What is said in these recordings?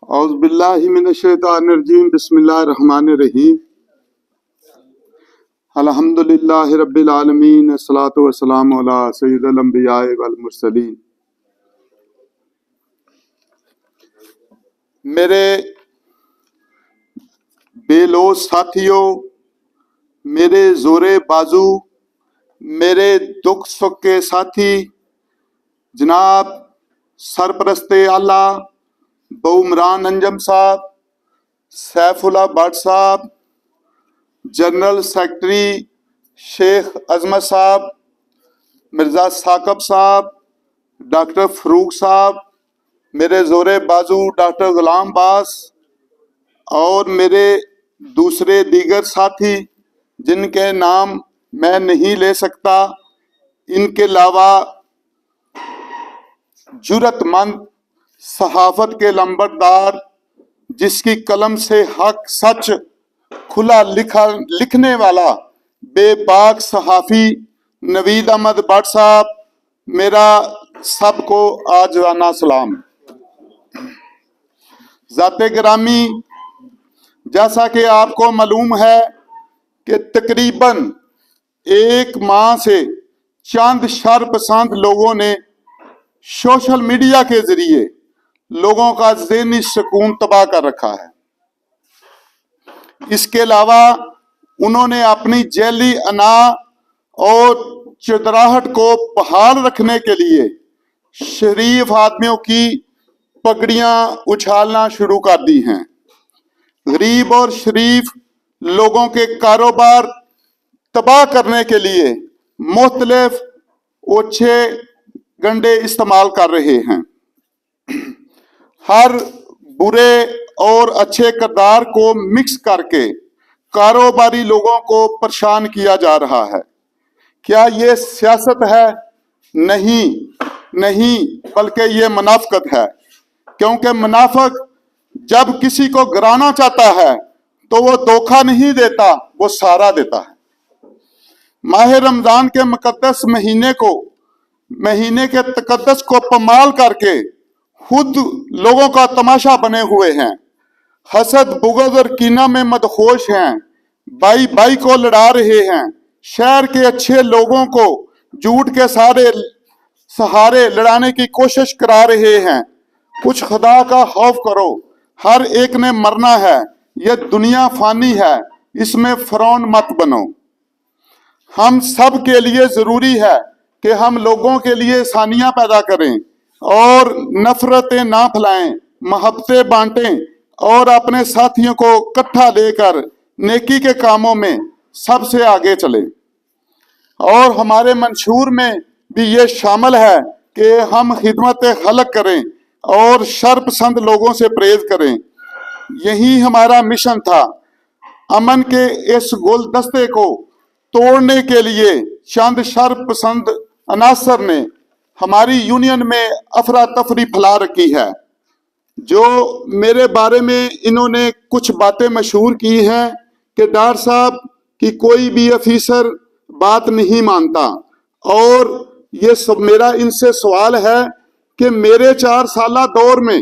اعوذ باللہ من الشیطان الرجیم بسم اللہ الرحمن الرحیم الحمدللہ رب العالمین الصلاۃ والسلام علی سید الانبیاء والمرسلین۔ میرے بے لوث ساتھیوں، میرے زور بازو، میرے دکھ سکھ کے ساتھی، جناب سرپرست اعلیٰ بہمران انجم صاحب، سیف اللہ بٹ صاحب، جنرل سیکرٹری شیخ عظمت صاحب، مرزا ثاقب صاحب، ڈاکٹر فروق صاحب، میرے زور بازو ڈاکٹر غلام باز اور میرے دوسرے دیگر ساتھی جن کے نام میں نہیں لے سکتا، ان کے علاوہ جرأت مند صحافت کے لمبردار، جس کی قلم سے حق سچ کھلا لکھنے والا بے باک صحافی نوید احمد بٹ صاحب، میرا سب کو آجزانہ سلام۔ ذات گرامی، جیسا کہ آپ کو معلوم ہے کہ تقریباً ایک ماہ سے چند شر پسند لوگوں نے سوشل میڈیا کے ذریعے لوگوں کا ذہنی سکون تباہ کر رکھا ہے۔ اس کے علاوہ انہوں نے اپنی جیلی انا اور چدراہٹ کو بحال رکھنے کے لیے شریف آدمیوں کی پگڑیاں اچھالنا شروع کر دی ہیں۔ غریب اور شریف لوگوں کے کاروبار تباہ کرنے کے لیے مختلف اوچھے گنڈے استعمال کر رہے ہیں۔ ہر برے اور اچھے کردار کو مکس کر کے کاروباری لوگوں کو پریشان کیا جا رہا ہے۔ کیا یہ سیاست ہے؟ نہیں، بلکہ یہ منافقت ہے، کیونکہ منافق جب کسی کو گرانا چاہتا ہے تو وہ دھوکہ نہیں دیتا، وہ سہارا دیتا ہے۔ ماہ رمضان کے مقدس مہینے کے تقدس کو پامال کر کے خود لوگوں کا تماشا بنے ہوئے ہیں، حسد بغض اور کینہ میں مدہوش ہیں، بائی کو لڑا رہے ہیں، شہر کے اچھے لوگوں کو جھوٹ کے سہارے لڑانے کی کوشش کرا رہے ہیں۔ کچھ خدا کا خوف کرو، ہر ایک نے مرنا ہے، یہ دنیا فانی ہے، اس میں فرعون مت بنو۔ ہم سب کے لیے ضروری ہے کہ ہم لوگوں کے لیے آسانیاں پیدا کریں اور نفرتیں نہ پھیلائیں، محبتیں بانٹیں اور اپنے ساتھیوں کو اکٹھا لے کر نیکی کے کاموں میں سب سے آگے چلیں۔ اور ہمارے منشور میں بھی یہ شامل ہے کہ ہم خدمت خلق کریں اور شر پسند لوگوں سے پرہیز کریں۔ یہی ہمارا مشن تھا۔ امن کے اس گلدستے کو توڑنے کے لیے چند شر پسند عناصر نے ہماری یونین میں افراتفری پھیلا رکھی ہے۔ جو میرے بارے میں انہوں نے کچھ باتیں مشہور کی ہیں کہ ڈاکٹر صاحب کی کوئی بھی افیسر بات نہیں مانتا، اور یہ سب میرا ان سے سوال ہے کہ میرے 4 سالہ دور میں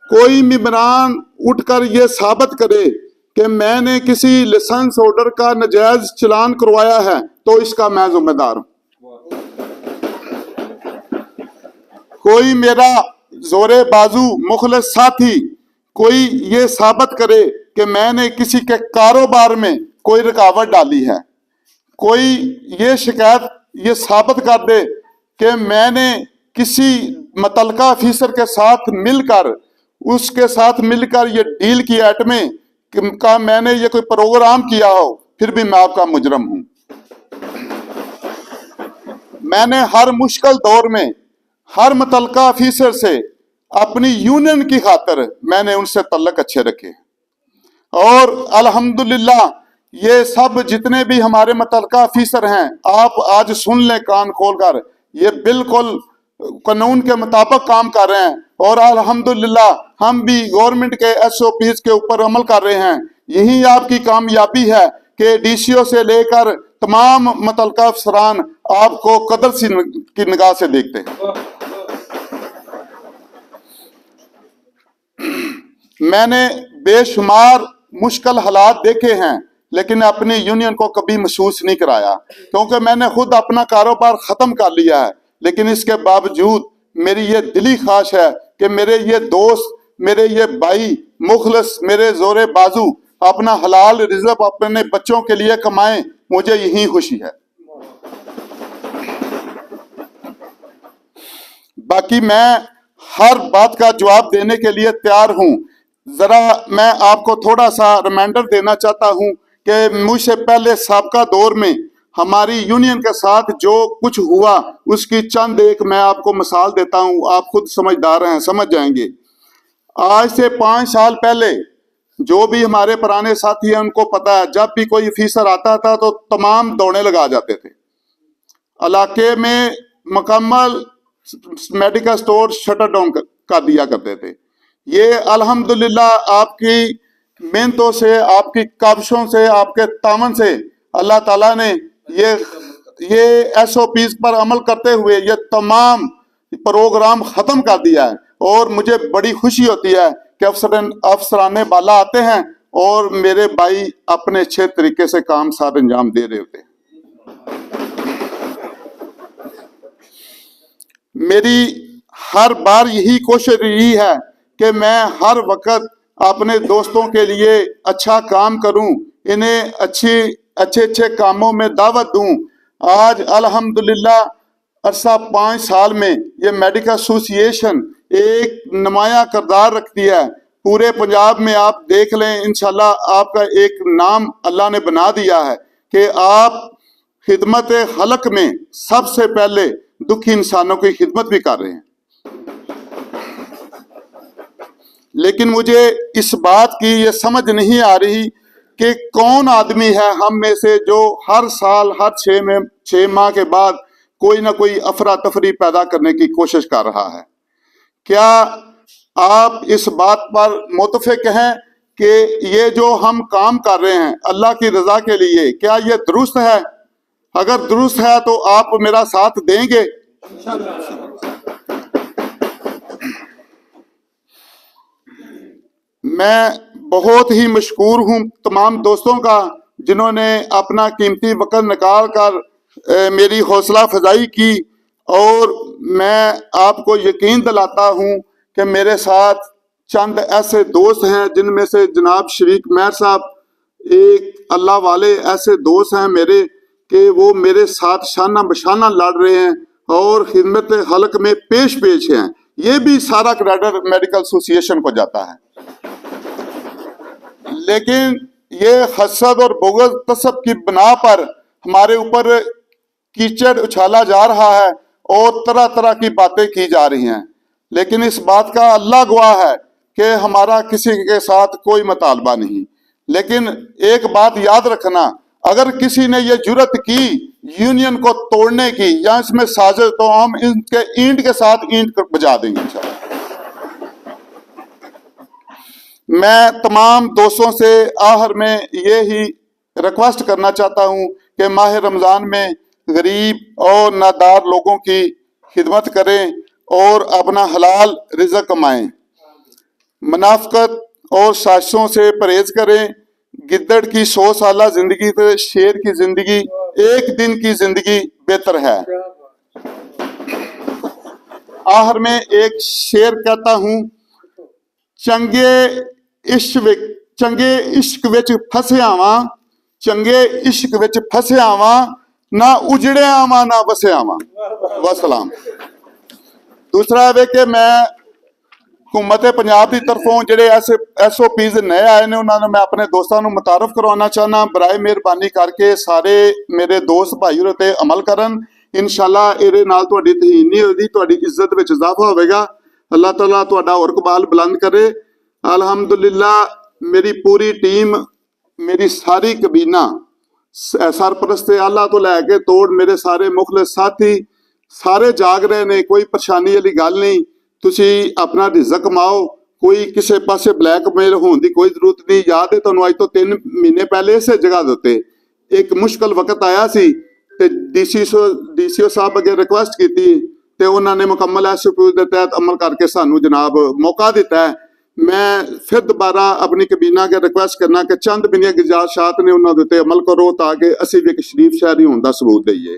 کوئی ممبران اٹھ کر یہ ثابت کرے کہ میں نے کسی لائسنس ہولڈر کا ناجائز چلان کروایا ہے تو اس کا میں ذمہ دار ہوں۔ کوئی میرا زور بازو مخلص ساتھی کوئی یہ ثابت کرے کہ میں نے کسی کے کاروبار میں کوئی رکاوٹ ڈالی ہے، کوئی یہ شکایت یہ ثابت کر دے کہ میں نے کسی متعلقہ افیسر کے ساتھ مل کر یہ ڈیل کی ایٹمیں کا میں نے یہ کوئی پروگرام کیا ہو، پھر بھی میں آپ کا مجرم ہوں۔ میں نے ہر مشکل دور میں ہر متعلقہ افیسر سے اپنی یونین کی خاطر میں نے ان سے تعلق اچھے رکھے، اور الحمدللہ یہ سب جتنے بھی ہمارے متعلقہ افیسر ہیں، آپ آج سن لیں کان کھول کر، یہ بالکل قانون کے مطابق کام کر رہے ہیں، اور الحمدللہ ہم بھی گورنمنٹ کے SOPs کے اوپر عمل کر رہے ہیں۔ یہی آپ کی کامیابی ہے کہ ڈی سی او سے لے کر تمام متعلقہ افسران آپ کو قدر کی نگاہ سے دیکھتے ہیں۔ میں نے بے شمار مشکل حالات دیکھے ہیں لیکن اپنی یونین کو کبھی محسوس نہیں کرایا، کیونکہ میں نے خود اپنا کاروبار ختم کر لیا ہے، لیکن اس کے باوجود میری یہ دلی خواہش ہے کہ میرے یہ دوست، میرے یہ بھائی مخلص، میرے زور بازو اپنا حلال رزق اپنے بچوں کے لیے کمائیں، مجھے یہی خوشی ہے۔ باقی میں ہر بات کا جواب دینے کے لیے تیار ہوں۔ ذرا میں آپ کو تھوڑا سا ریمائنڈر دینا چاہتا ہوں کہ مجھ سے پہلے سابقہ دور میں ہماری یونین کے ساتھ جو کچھ ہوا اس کی چند ایک میں آپ کو مثال دیتا ہوں، آپ خود سمجھدار ہیں، سمجھ جائیں گے۔ آج سے 5 سال پہلے جو بھی ہمارے پرانے ساتھی ہیں ان کو پتا ہے، جب بھی کوئی افیسر آتا تھا تو تمام دوڑنے لگا جاتے تھے، علاقے میں مکمل میڈیکل سٹور شٹر ڈاؤن کر دیا کرتے تھے۔ یہ الحمدللہ آپ کی محنتوں سے، آپ کی کاوشوں سے، آپ کے تعاون سے اللہ تعالیٰ نے یہ SOPs پر عمل کرتے ہوئے یہ تمام پروگرام ختم کر دیا ہے، اور مجھے بڑی خوشی ہوتی ہے کہ افسران بالا آتے ہیں اور میرے بھائی اپنے اچھے طریقے سے کام ساتھ انجام دے رہے ہوتے ہیں۔ میری ہر بار یہی کوشش رہی ہے کہ میں ہر وقت اپنے دوستوں کے لیے اچھا کام کروں، انہیں اچھے کاموں میں دعوت دوں۔ آج الحمدللہ عرصہ 5 سال میں یہ میڈیکل ایسوسی ایشن ایک نمایاں کردار رکھتی ہے۔ پورے پنجاب میں آپ دیکھ لیں، انشاءاللہ آپ کا ایک نام اللہ نے بنا دیا ہے کہ آپ خدمت خلق میں سب سے پہلے دکھی انسانوں کی خدمت بھی کر رہے ہیں۔ لیکن مجھے اس بات کی یہ سمجھ نہیں آ رہی کہ کون آدمی ہے ہم میں سے جو ہر سال ہر 6 ماہ کے بعد کوئی نہ کوئی افراتفری پیدا کرنے کی کوشش کر رہا ہے۔ کیا آپ اس بات پر متفق ہیں کہ یہ جو ہم کام کر رہے ہیں اللہ کی رضا کے لیے، کیا یہ درست ہے؟ اگر درست ہے تو آپ میرا ساتھ دیں گے؟ میں بہت ہی مشکور ہوں تمام دوستوں کا جنہوں نے اپنا قیمتی وقت نکال کر میری حوصلہ افزائی کی، اور میں آپ کو یقین دلاتا ہوں کہ میرے ساتھ چند ایسے دوست ہیں جن میں سے جناب شریک مہر صاحب ایک اللہ والے ایسے دوست ہیں میرے کہ وہ میرے ساتھ شانہ بشانہ لڑ رہے ہیں اور خدمت خلق میں پیش ہیں۔ یہ بھی سارا کریڈٹ میڈیکل ایسوسی ایشن کو جاتا ہے، لیکن یہ حسد اور بغض تعصب کی بنا پر ہمارے اوپر کیچڑ اچھالا جا رہا ہے اور طرح طرح کی باتیں کی جا رہی ہیں، لیکن اس بات کا اللہ گواہ ہے کہ ہمارا کسی کے ساتھ کوئی مطالبہ نہیں۔ لیکن ایک بات یاد رکھنا، اگر کسی نے یہ جرت کی یونین کو توڑنے کی یا اس میں سازش، تو ہم ان کے اینٹ کے ساتھ اینٹ بجا دیں گے انشاءاللہ۔ میں تمام دوستوں سے آخر میں یہی ریکویسٹ کرنا چاہتا ہوں کہ ماہ رمضان میں غریب اور نادار لوگوں کی خدمت کریں اور اپنا حلال رزق کمائیں، منافقت اور سازشوں سے پرہیز کریں۔ گدڑ کی 100 سالہ زندگی سے شیر کی زندگی ایک دن کی زندگی بہتر ہے۔ آخر میں ایک شعر کہتا ہوں، چنگے عشق وچ پھسیا واں، چنگے عشق وچ پھسیا واں، نہ اجڑیا واں نہ وسیا واں۔ وسلام۔ دوسرا ہے کہ میں حکومت پنجاب کی طرفوں جڑے SOPs نئے آئے نے انہوں نے میں اپنے دوستوں متعارف کروانا چاہنا، برائے مہربانی کر کے سارے میرے دوست بھائی تے عمل کرن، انشاءاللہ ایرے نال تہاڈی توہین نہیں ہوگی، تہاڈی عزت وچ اضافہ ہوئے گا۔ اللہ تعالیٰ تہاڈا اور اقبال بلند کرے۔ الحمدللہ میری پوری ٹیم، میری ساری کابینہ، سرپرست اعلیٰ تو لے کے توڑ میرے سارے مخلص ساتھی سارے جاگ رہے نے، کوئی پریشانی والی گل نہیں۔ تسی اپنا رزق کماؤ، کوئی کسے پاسے بلیک میل ہون دی کوئی ضرورت نہیں۔ یاد ہے تانوں اج تو 3 مہینے پہلے اسے جگہ دیتے ایک مشکل وقت آیا سی تے DCO صاحب اگے ریکویسٹ کیتی تے انہوں نے مکمل SOP دے تحت عمل کر کے سانوں جناب موقع دیتا ہے ਮੈਂ ਫਿਰ ਦੁਬਾਰਾ ਆਪਣੀ ਕਬੀਨਾ ਕੇ ਰਿਕੁਐਸਟ ਕਰਨਾ ਕਿ ਚੰਦ ਬਿਨੀਆਂ ਗੁਜ਼ਾਰਿਸ਼ਾਤ ਨੇ ਉਹਨਾਂ ਦੇ ਉੱਤੇ ਅਮਲ ਕਰੋ ਤਾਂ ਕਿ ਅਸੀਂ ਵੀ ਇੱਕ ਸ਼ਰੀਫ ਸ਼ਹਿਰੀ ਹੋਣ ਦਾ ਸਬੂਤ ਦਈਏ।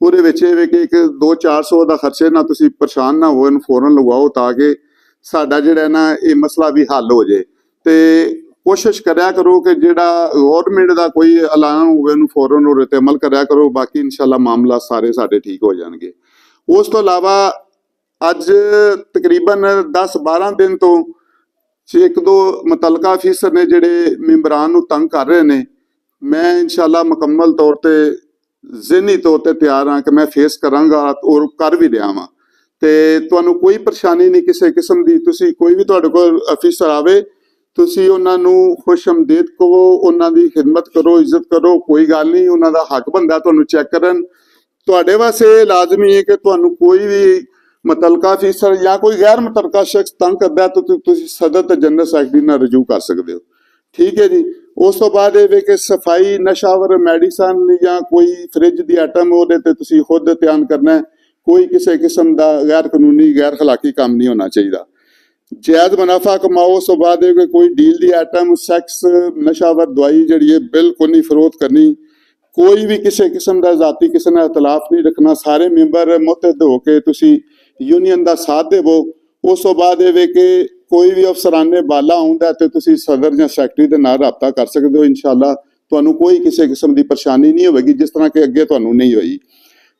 ਉਹਦੇ ਵਿੱਚ ਇਹ ਵੇ ਕਿ ਇੱਕ 200-400 ਦਾ ਖਰਚੇ ਨਾਲ ਤੁਸੀਂ ਪਰੇਸ਼ਾਨ ਨਾ ਹੋਵੋ, ਇਹਨੂੰ ਫੌਰਨ ਲਗਵਾਓ ਤਾਂ ਕਿ ਸਾਡਾ ਜਿਹੜਾ ਨਾ ਇਹ ਮਸਲਾ ਵੀ ਹੱਲ ਹੋ ਜੇ। ਤੇ ਕੋਸ਼ਿਸ਼ ਕਰਿਆ ਕਰੋ ਕਿ ਜਿਹੜਾ ਗਵਰਨਮੈਂਟ ਦਾ ਕੋਈ ਐਲਾਨ ਹੋਵੇ ਉਹਨੂੰ ਫੌਰਨ ਉਹਦੇ ਤੇ ਅਮਲ ਕਰਿਆ ਕਰੋ। ਬਾਕੀ ਇਨਸ਼ਾਅੱਲਾ ਮਾਮਲਾ ਸਾਰੇ ਸਾਡੇ ਠੀਕ ਹੋ ਜਾਣਗੇ। ਉਸ ਤੋਂ ਇਲਾਵਾ ਅੱਜ ਤਕਰੀਬਨ 10-12 ਦਿਨ ਤੋਂ 1-2 ਮੁਤਲਕਾ ਅਫੀਸਰ ਨੇ ਜਿਹੜੇ ਮੈਂਬਰਾਂ ਨੂੰ ਤੰਗ ਕਰ ਰਹੇ ਨੇ। ਮੈਂ ਇਨਸ਼ਾਅੱਲਾ ਮੁਕੰਮਲ ਤੌਰ ਤੇ ਜ਼ਿਹਨੀ ਤੌਰ ਤੇ ਤਿਆਰ ਹਾਂ ਕਿ ਮੈਂ ਫੇਸ ਕਰਾਂਗਾ ਔਰ ਕਰ ਵੀ ਰਿਹਾ ਵਾਂ। ਤੇ ਤੁਹਾਨੂੰ ਕੋਈ ਪਰੇਸ਼ਾਨੀ ਨਹੀਂ ਕਿਸੇ ਕਿਸਮ ਦੀ। ਤੁਸੀਂ ਕੋਈ ਵੀ ਤੁਹਾਡੇ ਕੋਲ ਅਫੀਸਰ ਆਵੇ ਤੁਸੀਂ ਉਹਨਾਂ ਨੂੰ ਖੁਸ਼ਮਦੀਦ ਕਹੋ, ਉਹਨਾਂ ਦੀ ਖਿਦਮਤ ਕਰੋ, ਇੱਜ਼ਤ ਕਰੋ, ਕੋਈ ਗੱਲ ਨਹੀਂ। ਉਹਨਾਂ ਦਾ ਹੱਕ ਬਣਦਾ ਤੁਹਾਨੂੰ ਚੈੱਕ ਕਰਨ। ਤੁਹਾਡੇ ਵਾਸਤੇ ਲਾਜ਼ਮੀ ਹੈ ਕਿ ਤੁਹਾਨੂੰ ਕੋਈ ਵੀ ਮੁਤਲਕਾ ਅਫੀਸਰ ਜਾਂ ਕੋਈ ਗੈਰ ਮੁਤਲਕਾ ਸ਼ਖਸ ਤੰਗ ਕਰਦਾ ਤਾਂ ਤੁਸੀਂ ਸਦਰ ਤੇ ਜਨਰਲ ਸੈਕਟਰੀ ਨਾਲ ਰਜੂ ਕਰ ਸਕਦੇ ਹੋ। ਠੀਕ ਹੈ ਜੀ। ਉਸ ਤੋਂ ਬਾਅਦ ਇਹ ਵੇ ਕਿ ਸਫਾਈ ਨਸ਼ਾਵਰ ਮੈਡੀਸਨ ਜਾਂ ਕੋਈ ਫਰਿੱਜ ਦੀ ਆਈਟਮ ਉਹਦੇ ਤੇ ਤੁਸੀਂ ਖੁਦ ਧਿਆਨ ਕਰਨਾ ਹੈ। ਕੋਈ ਕਿਸੇ ਕਿਸਮ ਦਾ ਗੈਰ ਕਾਨੂੰਨੀ ਗੈਰ ਖਲਾਕੀ ਕੰਮ ਨਹੀਂ ਹੋਣਾ ਚਾਹੀਦਾ। ਜਾਇਜ਼ ਮੁਨਾਫਾ ਕਮਾਓ। ਉਸ ਤੋਂ ਬਾਅਦ ਇਹ ਕੋਈ ਡੀਲ ਦੀ ਆਈਟਮ ਸੈਕਸ ਨਸ਼ਾਵਰ ਦਵਾਈ ਜਿਹੜੀ ਹੈ ਬਿਲਕੁਲ ਨਹੀਂ ਫਰੋਖਤ ਕਰਨੀ। ਕੋਈ ਵੀ ਕਿਸੇ ਕਿਸਮ ਦਾ ਜ਼ਾਤੀ ਕਿਸੇ ਨਾਲ ਇਤਲਾਫ ਨਹੀਂ ਰੱਖਣਾ। ਸਾਰੇ ਮੈਂਬਰ ਮੁਤਹਦ ਹੋ ਕੇ ਤੁਸੀਂ ਯੂਨੀਅਨ ਦਾ ਸਾਥ ਦੇਵੋ। ਉਸ ਤੋਂ ਬਾਅਦ ਇਹ ਵੇ ਕਿ ਕੋਈ ਵੀ ਅਫਸਰਾਨੇ ਬਾਲਾ ਆਉਂਦਾ ਤੇ ਤੁਸੀਂ ਸਦਰ ਜਾਂ ਸੈਕਟਰੀ ਦੇ ਨਾਲ ਰਾਬਤਾ ਕਰ ਸਕਦੇ ਹੋ। ਇਨਸ਼ਾਅੱਲਾ ਤੁਹਾਨੂੰ ਕੋਈ ਕਿਸੇ ਕਿਸਮ ਦੀ ਪਰੇਸ਼ਾਨੀ ਨਹੀਂ ਹੋਵੇਗੀ ਜਿਸ ਤਰ੍ਹਾਂ ਕਿ ਅੱਗੇ ਤੁਹਾਨੂੰ ਨਹੀਂ ਹੋਈ।